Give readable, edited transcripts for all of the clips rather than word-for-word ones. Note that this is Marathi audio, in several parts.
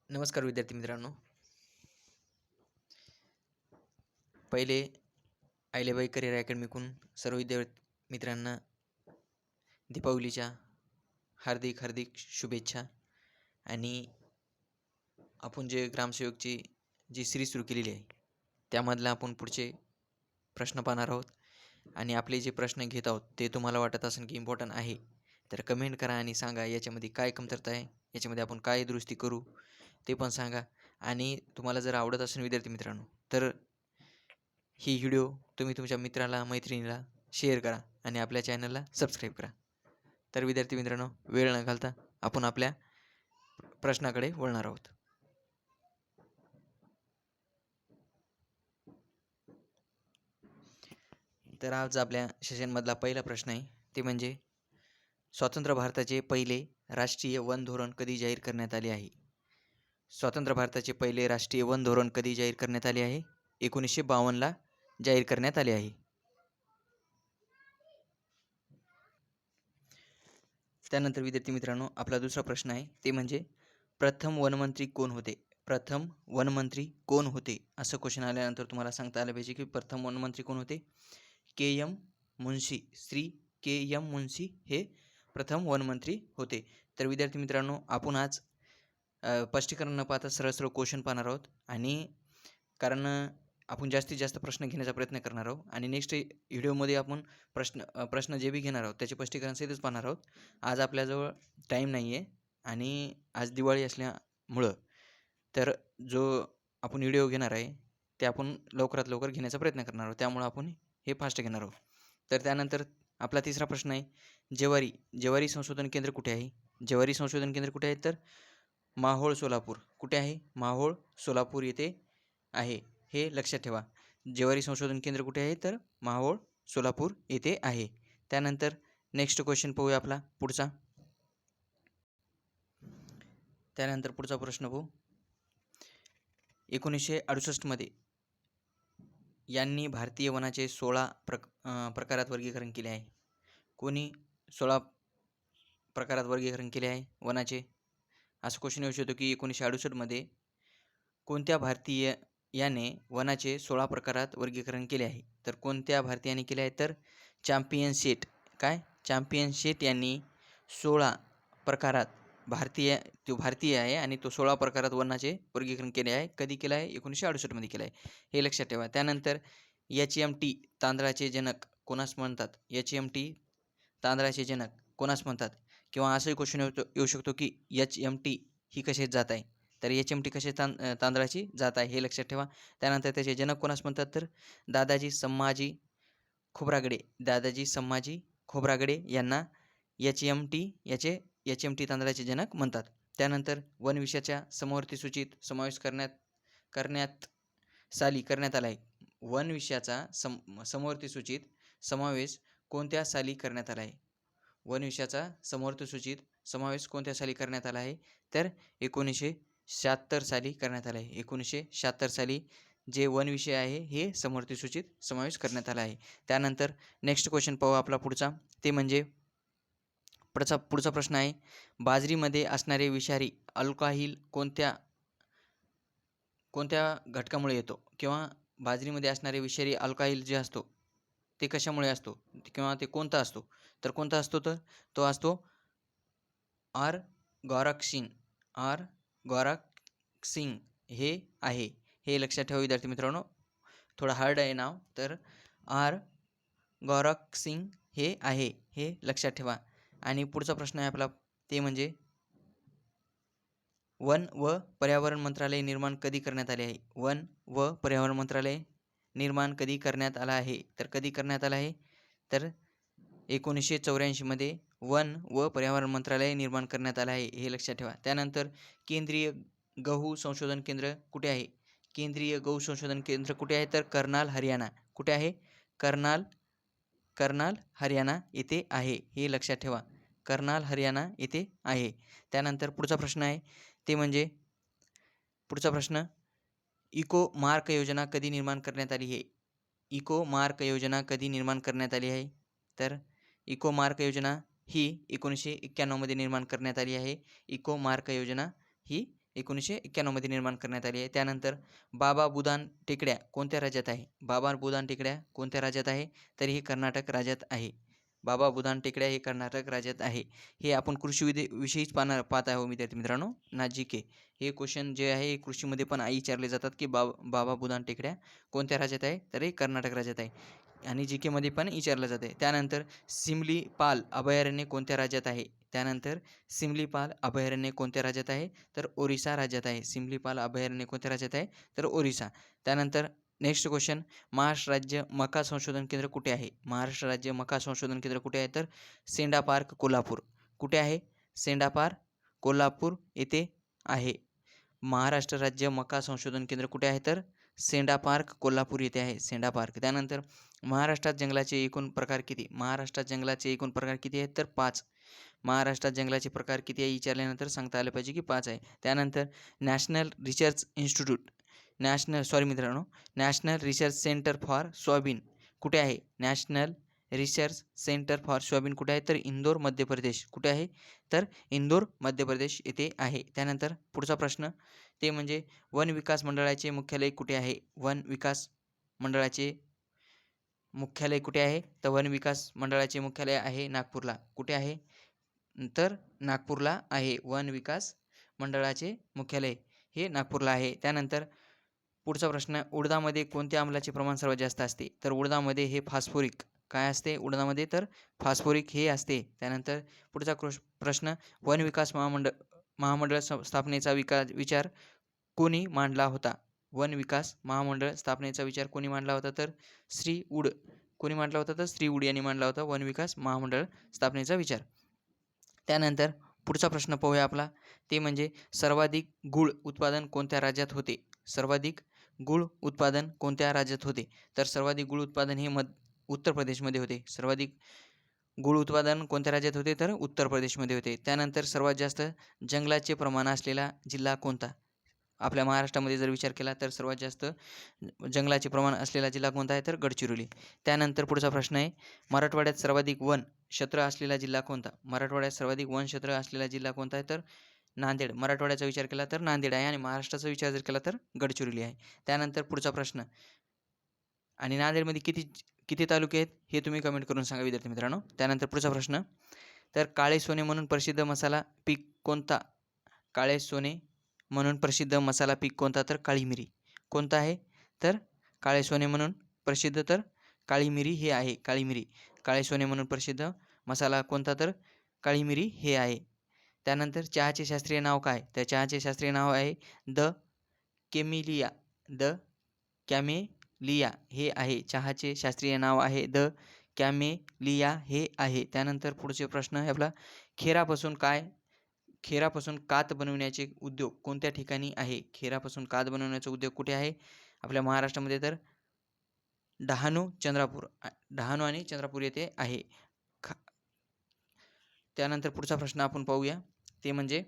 नमस्कार विद्यार्थी मित्रांनो. पहिले अहिल्याबाई करिअर अकॅडमीकडून सर्व विद्यार्थी मित्रांना दीपावलीच्या हार्दिक हार्दिक शुभेच्छा. आणि आपण जे ग्रामसेवकची जी सिरीज सुरू केलेली आहे त्यामधला आपण पुढचे प्रश्न पाहणार आहोत. आणि आपले जे प्रश्न घेत आहोत ते तुम्हाला वाटत असेल की इम्पॉर्टंट आहे तर कमेंट करा आणि सांगा याच्यामध्ये काय कमतरता आहे, याच्यामध्ये आपण काय दुरुस्ती करू ते पण सांगा. आणि तुम्हाला जर आवडत असेल विद्यार्थी मित्रांनो तर ही व्हिडिओ तुम्ही तुमच्या मित्राला मैत्रिणीला शेअर करा आणि आपल्या चॅनलला सबस्क्राईब करा. तर विद्यार्थी मित्रांनो, वेळ न घालता आपण आपल्या प्रश्नाकडे वळणार आहोत. तर आज आपल्या सेशनमधला पहिला प्रश्न आहे ते म्हणजे स्वतंत्र भारताचे पहिले राष्ट्रीय वन धोरण कधी जाहीर करण्यात आले आहे? स्वतंत्र भारताचे पहिले राष्ट्रीय वन धोरण कधी जाहीर करण्यात आले आहे? 1952ला जाहीर करण्यात आले आहे. त्यानंतर विद्यार्थी मित्रांनो, आपला दुसरा प्रश्न आहे ते म्हणजे प्रथम वनमंत्री कोण होते? प्रथम वनमंत्री कोण होते? असं क्वेश्चन आल्यानंतर तुम्हाला सांगता आलं पाहिजे की प्रथम वनमंत्री कोण होते? के.एम. मुन्शी, श्री के.एम. मुन्शी हे प्रथम वनमंत्री होते. तर विद्यार्थी मित्रांनो, आपण आज स्पष्टीकरण न पाहता सरळ सरळ क्वेश्चन पाहणार आहोत. आणि कारण आपण जास्तीत जास्त प्रश्न घेण्याचा प्रयत्न करणार आहोत. आणि नेक्स्ट व्हिडिओमध्ये आपण प्रश्न जे बी घेणार आहोत त्याचे स्पष्टीकरण सहितच पाहणार आहोत. आज आपल्याजवळ टाईम नाही आहे आणि आज दिवाळी असल्यामुळं तर जो आपण व्हिडिओ घेणार आहे ते आपण लवकरात लवकर घेण्याचा प्रयत्न करणार आहोत. त्यामुळं आपण हे फास्ट घेणार आहोत. तर त्यानंतर आपला तिसरा प्रश्न आहे जेवारी संशोधन केंद्र कुठे आहे? जेवारी संशोधन केंद्र कुठे आहे? तर माहोळ सोलापूर. कुठे आहे? माहोळ सोलापूर येथे आहे, हे लक्षात ठेवा. जेवारी संशोधन केंद्र कुठे आहे? तर माहोळ सोलापूर येथे आहे. त्यानंतर नेक्स्ट क्वेश्चन पाहूया आपला पुढचा. त्यानंतर पुढचा प्रश्न पाहू. 1968 मध्ये यांनी भारतीय वनाचे 16 प्रकारात वर्गीकरण केले आहे. कोणी 16 प्रकारात वर्गीकरण केले आहे वनाचे? असं क्वेश्चन येऊ शकतो की 1968 मध्ये कोणत्या भारतीय याने वनाचे 16 प्रकारात वर्गीकरण केले आहे? तर कोणत्या भारतीयाने केले आहे? तर चॅम्पियन शेट. काय? चॅम्पियन शेट यांनी 16 प्रकारात भारतीय आहे आणि तो 16 प्रकारात वनाचे वर्गीकरण केले आहे. कधी केलं आहे? 1968 मध्ये केलं आहे, हे लक्षात ठेवा. त्यानंतर HMT तांदळाचे जनक कोणास म्हणतात? HMT तांदळाचे जनक कोणास म्हणतात? किंवा असंही क्वेश्चन येऊ शकतो की HMT ही कशाची जात आहे? तर HMT कशाची तांदळाची जात आहे, हे लक्षात ठेवा. त्यानंतर त्याचे जनक कोणास म्हणतात? तर दादाजी संभाजी खोब्रागडे यांना HMT तांदळाचे जनक म्हणतात. त्यानंतर वन विषयाच्या समवर्ती सूचीत समावेश करण्यात आला आहे. वन विषयाचा समवर्ती सूचीत समावेश कोणत्या साली करण्यात आला आहे? वन विषयाचा समवर्ती सूचीत समावेश कोणत्या साली करण्यात आला आहे? तर 1976 साली करण्यात आला आहे. 1976 साली जे वन विषय आहे हे समवर्ती सूचीत समावेश करण्यात आला आहे. त्यानंतर नेक्स्ट क्वेश्चन पाहू आपला पुढचा. ते म्हणजे पुढचा प्रश्न आहे बाजरीमध्ये असणारे विषारी अल्काहिल कोणत्या घटकामुळे येतो? किंवा बाजरीमध्ये असणारे विषारी अल्काहिल जे असतो ते कशामुळे असतो किंवा ते कोणता असतो? तर कोणता असतो? तर तो असतो ऑरगॉरॉक्सिन हे आहे, हे लक्षात ठेवा विद्यार्थी मित्रांनो. थोडं हार्ड आहे नाव, तर ऑरगॉरॉक्सिन हे आहे, हे लक्षात ठेवा. आणि पुढचा प्रश्न आहे आपला ते म्हणजे वन व पर्यावरण मंत्रालय निर्माण कधी करण्यात आले आहे? वन व पर्यावरण मंत्रालय निर्माण कधी करण्यात आला आहे? तर कधी करण्यात आला आहे? तर 1984 मध्ये वन व पर्यावरण मंत्रालय निर्माण करण्यात आलं आहे, हे लक्षात ठेवा. त्यानंतर केंद्रीय गहू संशोधन केंद्र कुठे आहे? केंद्रीय गहू संशोधन केंद्र कुठे आहे? तर कर्नाल, हरियाणा. कुठे आहे? कर्नाल हरियाणा येथे आहे, हे लक्षात ठेवा. कर्नाल हरियाणा येथे आहे. त्यानंतर पुढचा प्रश्न आहे ते म्हणजे पुढचा प्रश्न इको मार्क योजना कधी निर्माण करण्यात आली आहे? इको मार्क योजना कधी निर्माण करण्यात आली आहे? तर इको मार्क योजना ही 1991 मध्ये निर्माण करण्यात आली आहे. इको मार्क योजना ही 1991 मध्ये निर्माण करण्यात आली आहे. त्यानंतर बाबा बुदान टेकड्या कोणत्या राज्यात आहे? बाबा बुदान टेकड्या कोणत्या राज्यात आहे? तर हे कर्नाटक राज्यात आहे. बाबा बुदान टेकड्या हे कर्नाटक राज्यात आहे. हे आपण कृषी विषयीच पाहत आहोत विद्यार्थी मित्रांनो ना जी.के. हे क्वेश्चन जे आहे हे कृषीमध्ये पण विचारले जातात की बाबा बुदान टेकड्या कोणत्या राज्यात आहे? तर हे कर्नाटक राज्यात आहे. आणि जी.के. मध्ये पण विचारलं जाते. त्यानंतर सिमलीपाल अभयारण्य कोणत्या राज्यात आहे? त्यानंतर सिमलीपाल अभयारण्य कोणत्या राज्यात आहे? तर ओरिसा राज्यात आहे. सिमलीपाल अभयारण्य कोणत्या राज्यात आहे? तर ओरिसा. त्यानंतर नेक्स्ट क्वेश्चन, महाराष्ट्र राज्य मका संशोधन केंद्र कुठे आहे? महाराष्ट्र राज्य मका संशोधन केंद्र कुठे आहे? तर सेंडा पार्क कोल्हापूर. कुठे आहे? सेंडा पार्क कोल्हापूर येथे आहे. महाराष्ट्र राज्य मका संशोधन केंद्र कुठे आहे? तर सेंडा पार्क कोल्हापूर येथे आहे. सेंडा पार्क. त्यानंतर महाराष्ट्रात जंगलाचे एकूण प्रकार किती? महाराष्ट्रात जंगलाचे एकूण प्रकार किती आहेत? तर 5. महाराष्ट्रात जंगलाचे प्रकार किती आहे विचारल्यानंतर सांगता आलं पाहिजे की 5 आहे. त्यानंतर national research institute national research centre for soybean कुठे आहे? National research centre for soybean कुठे आहे? तर इंदोर मध्य प्रदेश. कुठे आहे? तर इंदोर मध्य प्रदेश येथे आहे. त्यानंतर पुढचा प्रश्न ते म्हणजे वन विकास मंडळाचे मुख्यालय कुठे आहे? वन विकास मंडळाचे मुख्यालय कुठे आहे? तर वन विकास मंडळाचे मुख्यालय आहे नागपूरला. कुठे आहे? तर नागपूरला आहे. वन विकास मंडळाचे मुख्यालय हे नागपूरला आहे. त्यानंतर पुढचा प्रश्न, उडदामध्ये कोणत्या आम्लाचे प्रमाण सर्वात जास्त असते? तर उडदामध्ये हे फॉस्फोरिक काय असते? उडदामध्ये तर फॉस्फोरिक हे असते. त्यानंतर पुढचा प्रश्न, वन विकास महामंडळ स्थापनेचा विचार कोणी मांडला होता? वन विकास महामंडळ स्थापनेचा विचार कोणी मांडला होता? तर श्री उड. कोणी मांडला होता? तर श्री उड यांनी मांडला होता वन विकास महामंडळ स्थापनेचा विचार. त्यानंतर पुढचा प्रश्न पाहूया आपला, ते म्हणजे सर्वाधिक गूळ उत्पादन कोणत्या राज्यात होते? सर्वाधिक गूळ उत्पादन कोणत्या राज्यात होते? तर सर्वाधिक गूळ उत्पादन हे उत्तर प्रदेशमध्ये होते. सर्वाधिक गूळ उत्पादन कोणत्या राज्यात होते? तर उत्तर प्रदेशमध्ये होते. त्यानंतर सर्वात जास्त जंगलाचे प्रमाण असलेला जिल्हा कोणता? आपल्या महाराष्ट्रामध्ये जर विचार केला तर सर्वात जास्त जंगलाचे प्रमाण असलेला जिल्हा कोणता आहे? तर गडचिरोली. त्यानंतर पुढचा प्रश्न आहे, मराठवाड्यात सर्वाधिक वन क्षेत्र असलेला जिल्हा कोणता? मराठवाड्यात सर्वाधिक वन क्षेत्र असलेला जिल्हा कोणता आहे? तर नांदेड. मराठवाड्याचा विचार केला तर नांदेड आहे आणि महाराष्ट्राचा विचार जर केला तर गडचिरोली आहे. त्यानंतर पुढचा प्रश्न, आणि नांदेडमध्ये किती तालुके आहेत हे तुम्ही कमेंट करून सांगा विद्यार्थी मित्रांनो. त्यानंतर पुढचा प्रश्न, तर काळे सोने म्हणून प्रसिद्ध मसाला पीक कोणता? काळे सोने म्हणून प्रसिद्ध मसाला पीक कोणता? तर काळी मिरी. कोणता आहे? तर काळे सोने म्हणून प्रसिद्ध तर काळी मिरी हे आहे. काळी मिरी. काळे सोने म्हणून प्रसिद्ध मसाला कोणता? तर काळी मिरी हे आहे. त्यानंतर चहाचे शास्त्रीय नाव काय? तर चहाचे शास्त्रीय नाव आहे द कॅमेलिया. द कॅमेलिया हे आहे. चहाचे शास्त्रीय नाव आहे द कॅमेलिया हे आहे. त्यानंतर पुढचे प्रश्न आहे आपला, खेरापासून कात बनवण्याचे उद्योग कोणत्या ठिकाणी आहे? खेरापासून कात बनवण्याचा उद्योग कुठे आहे? आपल्या महाराष्ट्रामध्ये तर डहाणू आणि चंद्रपूर येथे आहे. त्यानंतर पुढचा प्रश्न आपण पाहूया, ते म्हणजे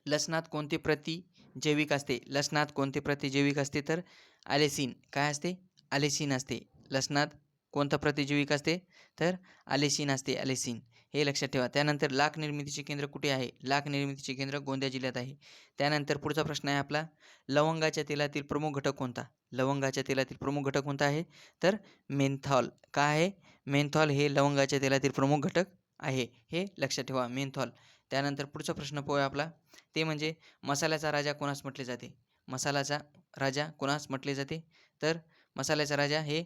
लसणात कोणते प्रतिजैविक असते? लसणात कोणते प्रतिजैविक असते? तर आलेसिन. काय असते? आलेसिन असते. लसणात कोणतं प्रतिजैविक असते? तर आलेसिन असते. आलेसिन हे लक्षात ठेवा. त्यानंतर लाख निर्मितीचे केंद्र कुठे आहे? लाख निर्मितीचे केंद्र गोंदिया जिल्ह्यात आहे. त्यानंतर पुढचा प्रश्न आहे आपला, लवंगाच्या तेलातील प्रमुख घटक कोणता? लवंगाच्या तेलातील प्रमुख घटक कोणता आहे? तर मेन्थॉल. काय आहे? मेन्थॉल हे लवंगाच्या तेलातील प्रमुख घटक आहे. हे लक्षात ठेवा, मेन्थॉल. त्यानंतर पुढचा प्रश्न पाहूया आपला, ते म्हणजे मसाल्याचा राजा कोणास म्हटले जाते? मसाल्याचा राजा कोणास म्हटले जाते? तर मसाल्याचा राजा हे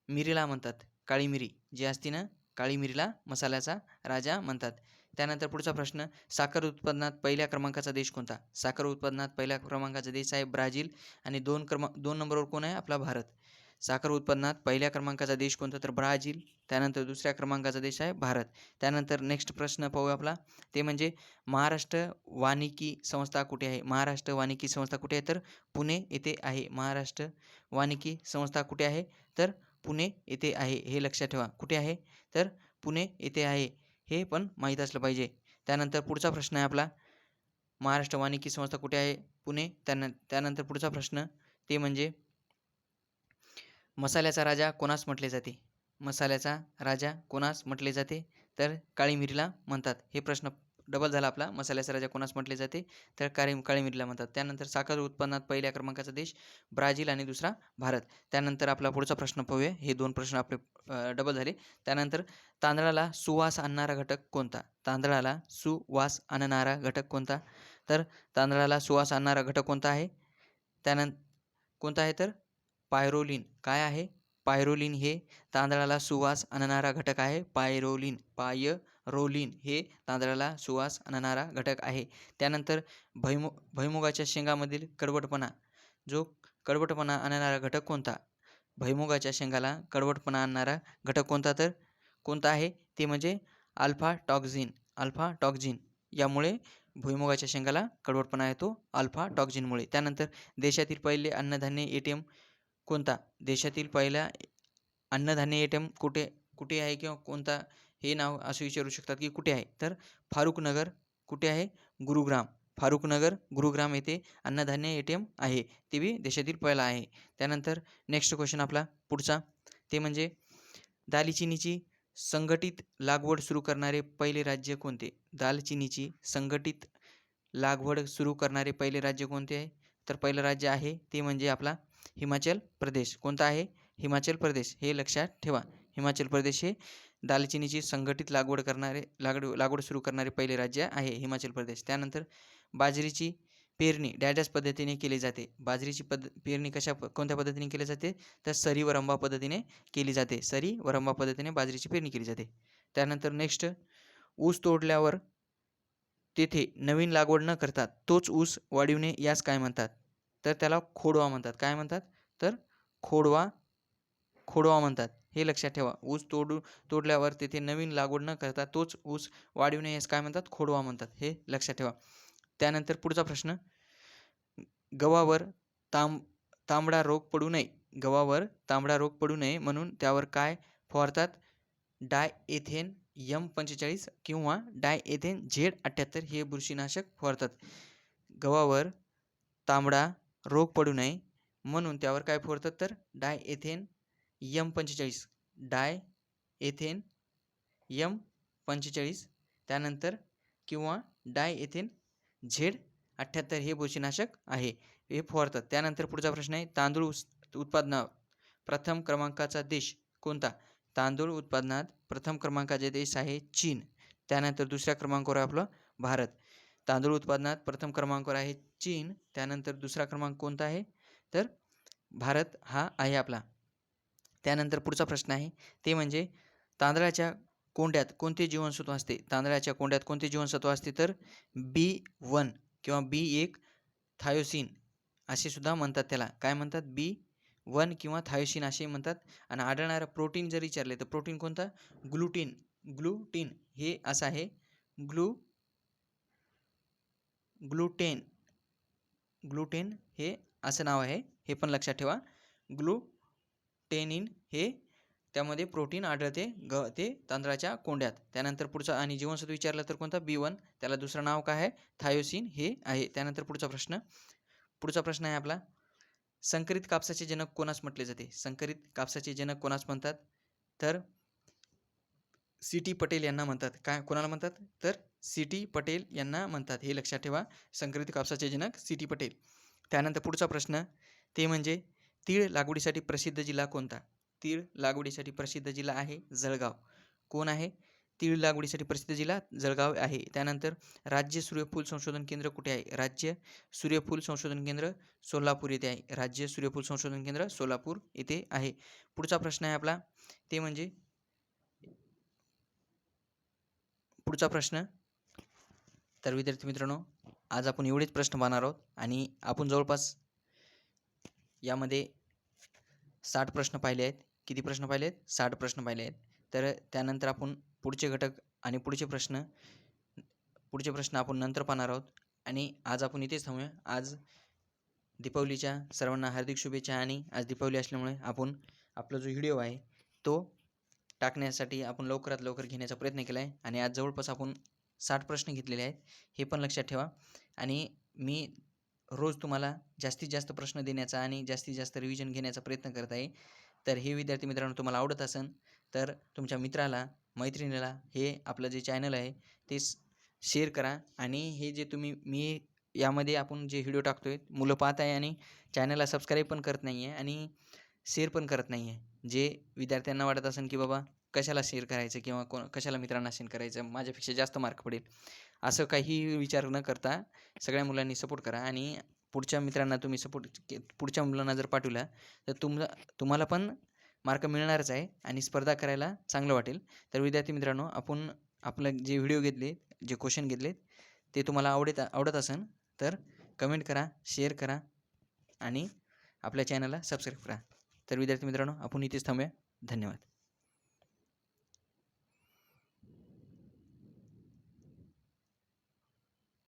मिरीला म्हणतात. काळी मिरी जी असते ना, काळी मिरीला मसाल्याचा राजा म्हणतात. त्यानंतर पुढचा प्रश्न, साखर उत्पादनात पहिल्या क्रमांकाचा देश कोणता? साखर उत्पादनात पहिल्या क्रमांकाचा देश आहे ब्राझील आणि 2 नंबरवर कोण आहे? आपला भारत. साखर उत्पादनात पहिल्या क्रमांकाचा देश कोणता? तर ब्राझील. त्यानंतर दुसऱ्या क्रमांकाचा देश आहे भारत. त्यानंतर नेक्स्ट प्रश्न पाहूया आपला, ते म्हणजे महाराष्ट्र वानिकी संस्था कुठे आहे? महाराष्ट्र वानिकी संस्था कुठे आहे? तर पुणे येथे आहे. महाराष्ट्र वानिकी संस्था कुठे आहे? तर पुणे येथे आहे. हे लक्षात ठेवा. कुठे आहे? तर पुणे येथे आहे. हे पण माहीत असलं पाहिजे. त्यानंतर पुढचा प्रश्न आहे आपला, महाराष्ट्र वानिकी संस्था कुठे आहे? पुणे. त्यानंतर पुढचा प्रश्न, ते म्हणजे मसाल्याचा राजा कोणास म्हटले जाते? मसाल्याचा राजा कोणास म्हटले जाते? तर काळी मिरीला म्हणतात. हे प्रश्न डबल झाला आपला. मसाल्याचा राजा कोणास म्हटले जाते? तर काळी मिरीला म्हणतात. त्यानंतर साखर उत्पन्नात पहिल्या क्रमांकाचा देश ब्राझील आणि दुसरा भारत. त्यानंतर आपला पुढचा प्रश्न पाहूया. हे 2 प्रश्न आपले डबल झाले. त्यानंतर तांदळाला सुवास आणणारा घटक कोणता? तांदळाला सुवास आणणारा घटक कोणता? तर तांदळाला सुवास आणणारा घटक कोणता आहे? कोणता आहे तर पायरोलिन. काय आहे? पायरोलिन हे तांदळाला सुवास आणणारा घटक आहे. पायरोलिन हे तांदळाला सुवास आणणारा घटक आहे. त्यानंतर भुईमुगाच्या शेंगामधील कडवटपणा आणणारा घटक कोणता? भुईमुगाच्या शेंगाला कडवटपणा आणणारा घटक कोणता? तर कोणता आहे? ते म्हणजे अल्फा टॉक्झिन. यामुळे भुईमुगाच्या शेंगाला कडवटपणा येतो अल्फा टॉक्झिनमुळे. त्यानंतर देशातील पहिले अन्नधान्य ATM कोणता? देशातील पहिला अन्नधान्य ATM कुठे आहे किंवा कोणता? हे नाव असं विचारू शकतात की कुठे आहे? तर फारुखनगर. कुठे आहे? गुरुग्राम येथे अन्नधान्य ATM आहे. ते बी देशातील पहिला आहे. त्यानंतर नेक्स्ट क्वेश्चन आपला पुढचा, ते म्हणजे दालचिनीची संघटित लागवड सुरू करणारे पहिले राज्य कोणते? दालचिनीची संघटित लागवड सुरू करणारे पहिले राज्य कोणते आहे? तर पहिलं राज्य आहे ते म्हणजे आपला हिमाचल प्रदेश. कोणता आहे? हिमाचल प्रदेश. हे लक्षात ठेवा. हिमाचल प्रदेश हे दालचिनीची संघटित लागवड सुरू करणारे पहिले राज्य आहे हिमाचल प्रदेश. त्यानंतर बाजरीची पेरणी डॅश पद्धतीने केली जाते. बाजरीची पेरणी कोणत्या पद्धतीने केली जाते? तर सरी व रंभा पद्धतीने केली जाते. सरी व रंभा पद्धतीने बाजरीची पेरणी केली जाते. त्यानंतर नेक्स्ट, ऊस तोडल्यावर तेथे नवीन लागवड न करता तोच ऊस वाढविणे यास काय म्हणतात? तर त्याला खोडवा म्हणतात. काय म्हणतात? तर खोडवा म्हणतात. हे लक्षात ठेवा. ऊस तोडल्यावर तेथे नवीन लागवड न करता तोच ऊस वाढविणे यास काय म्हणतात? खोडवा म्हणतात. हे लक्षात ठेवा. त्यानंतर पुढचा प्रश्न, गव्हावर तांबडा रोग पडू नये. गव्हावर तांबडा रोग पडू नये म्हणून त्यावर काय फवारतात? डायएथेन M45 किंवा डायएथेन Z78 हे बुरशीनाशक फवारतात. गव्हावर तांबडा रोग पडू नये म्हणून त्यावर काय फवारतात? तर डायएथेन M45 त्यानंतर किंवा डायएथेन Z78 हे बुरशीनाशक आहे, हे फवारतात. त्यानंतर पुढचा प्रश्न आहे, तांदूळ उत्पादनात प्रथम क्रमांकाचा देश कोणता? तांदूळ उत्पादनात प्रथम क्रमांकाचे देश आहे चीन. त्यानंतर दुसऱ्या क्रमांकावर आपलं भारत. तांदूळ उत्पादनात प्रथम क्रमांकावर आहे चीन. त्यानंतर दुसरा क्रमांक कोणता आहे? तर भारत हा आहे आपला. त्यानंतर पुढचा प्रश्न आहे ते म्हणजे तांदळाच्या कोंड्यात कोणते जीवनसत्व असते? तांदळाच्या कोंड्यात कोणते जीवनसत्व असते? तर B1 किंवा B1 थायोसिन असे सुद्धा म्हणतात त्याला. काय म्हणतात? B1 किंवा थायोसिन असे म्हणतात. आणि आढळणारा प्रोटीन जर विचारले तर प्रोटीन कोणता? ग्लुटीन हे असं आहे. ग्लुटेन हे असं नाव आहे. हे पण लक्षात ठेवा. ग्लुटेनिन हे त्यामध्ये प्रोटीन आढळते ते तांदळाच्या कोंड्यात. त्यानंतर पुढचा आणि जीवनसत्व विचारलं तर कोणता? B1. त्याला दुसरं नाव काय आहे? थायोसिन हे आहे. त्यानंतर पुढचा प्रश्न आहे आपला, संकरित कापसाचे जनक कोणास म्हटले जाते? संकरित कापसाचे जनक कोणास म्हणतात? तर C.T. पटेल यांना म्हणतात. कोणाला म्हणतात? तर C.T. पटेल यांना म्हणतात. हे लक्षात ठेवा. संकरित कापसाचे जनक C.T. पटेल. त्यानंतर पुढचा प्रश्न ते म्हणजे तीळ लागवडीसाठी प्रसिद्ध जिल्हा कोणता? तीळ लागवडीसाठी प्रसिद्ध जिल्हा आहे जळगाव. कोण आहे? तीळ लागवडीसाठी प्रसिद्ध जिल्हा जळगाव आहे. त्यानंतर राज्य सूर्यफूल संशोधन केंद्र कुठे आहे? राज्य सूर्यफूल संशोधन केंद्र सोलापूर येथे आहे. राज्य सूर्यफूल संशोधन केंद्र सोलापूर येथे आहे. पुढचा प्रश्न आहे आपला ते म्हणजे पुढचा प्रश्न, तर विद्यार्थी मित्रांनो आज आपण एवढेच प्रश्न पाहणार आहोत आणि आपण जवळपास यामध्ये 60 प्रश्न पाहिले आहेत. किती प्रश्न पाहिले आहेत? 60 प्रश्न पाहिले आहेत. तर त्यानंतर आपण पुढचे घटक आणि पुढचे प्रश्न आपण नंतर पाहणार आहोत. आणि आज आपण इथेच थांबूया. आज दीपावलीच्या सर्वांना हार्दिक शुभेच्छा. आणि आज दीपावली असल्यामुळे आपण आपला जो व्हिडिओ आहे तो टाकण्यासाठी आपण लवकरात लवकर घेण्याचा प्रयत्न केला आहे. आणि आज जवळपास आपण 60 प्रश्न घेतलेले आहेत. हे पण लक्षात ठेवा. आणि मी रोज तुम्हाला जास्तीत जास्त प्रश्न देण्याचा आणि जास्तीत जास्त रिव्हिजन घेण्याचा प्रयत्न करत आहे. तर हे विद्यार्थी मित्रांनो तुम्हाला आवडत असेल तर तुमच्या मित्राला मैत्रिणीला हे आपलं जे चॅनल आहे ते शेअर करा. आणि हे जे मी यामध्ये आपण जे व्हिडिओ टाकतोय मुलं पाहत आहे आणि चॅनलला सबस्क्राईब पण करत नाही आहे आणि शेअर पण करत नाही आहे. जे विद्यार्थ्यांना वाटत असेल की बाबा कशाला शेअर करायचं किंवा कशाला मित्रांना शेअर करायचं, माझ्यापेक्षा जास्त मार्क पडेल, असं काही विचार न करता सगळ्या मुलांनी सपोर्ट करा. आणि पुढच्या मित्रांना तुम्ही पुढच्या मुलांना जर पाठवला तर तुम्हाला पण मार्क मिळणारच आहे आणि स्पर्धा करायला चांगलं वाटेल. तर विद्यार्थी मित्रांनो, आपण आपलं जे व्हिडिओ घेतले, जे क्वेश्चन घेतले ते तुम्हाला आवडत असेल तर कमेंट करा, शेअर करा आणि आपल्या चॅनलला सबस्क्राईब करा. तर विद्यार्थी मित्रांनो, आपण इथेच थांबूया. धन्यवाद.